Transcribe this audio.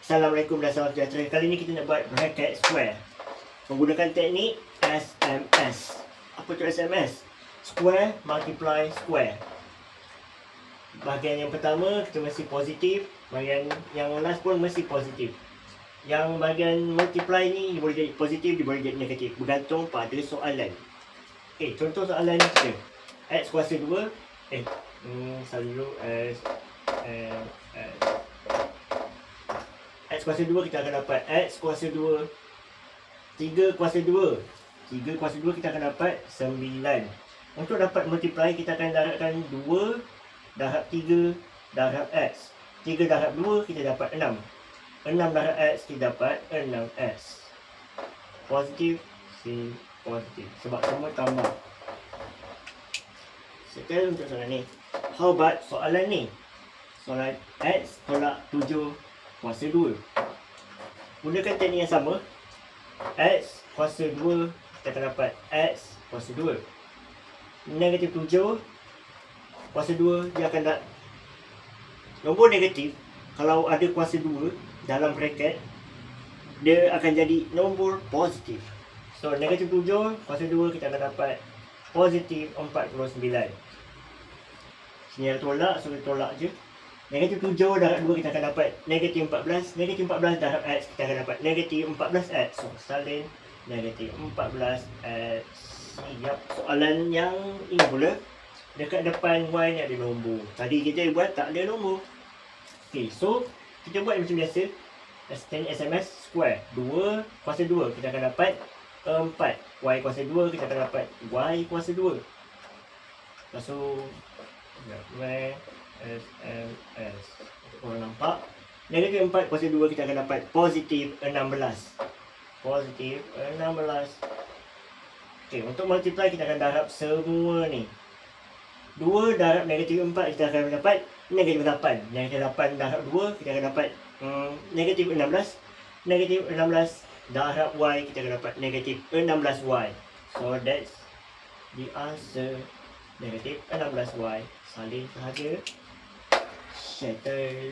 Assalamualaikum dan salam sejahtera. Kali ni kita nak buat bracket square menggunakan teknik SMS. Apa tu SMS? Square multiply square. Bahagian yang pertama kita mesti positif, bahagian yang last pun mesti positif. Yang bahagian multiply ni boleh jadi positif, dia boleh jadi negatif, bergantung pada soalan. Contoh soalan kita, x kuasa 2, salah dulu, x kuasa 2 kita akan dapat x kuasa 2 3 kuasa 2 3 kuasa 2 kita akan dapat 9. Untuk dapat multiply kita akan darabkan 2 darab 3 darab x. 3 darab 2 kita dapat 6. 6 darab x kita dapat 6x. Positif, C positif, sebab semua tambah. Sekarang untuk soalan ni, how about soalan ni? Soalan x tolak 7 kuasa 2. Gunakan teknik yang sama. X kuasa 2 kita akan dapat x kuasa 2. Negatif 7 kuasa 2 dia akan dapat nombor negatif. Kalau ada kuasa 2 dalam bracket, dia akan jadi nombor positif. So negatif 7 kuasa 2 kita akan dapat positif 49. Sini ada tolak, so kita tolak je. Negatif 7 darab 2 kita akan dapat negatif 14. Negatif 14 darab x kita akan dapat negatif 14x. So salin negatif 14x. Siap. Soalan yang ini pula, dekat depan y ni ada nombor. Tadi kita buat tak ada nombor. So kita buat macam biasa. Teknik SMS square. 2 kuasa 2 kita akan dapat 4. Y kuasa 2 kita akan dapat y kuasa 2. Lepas tu SMS. Korang nampak, negatif 4 kuasa 2 kita akan dapat positif 16. Positif 16. Untuk multiply kita akan darab semua ni. 2 darab negatif 4 kita akan dapat negatif 8. Negatif 8 darab 2 kita akan dapat negatif 16. Negatif 16 darab y kita akan dapat negatif 16y. So that's the answer. Negatif 16y. Salin sahaja. Settle.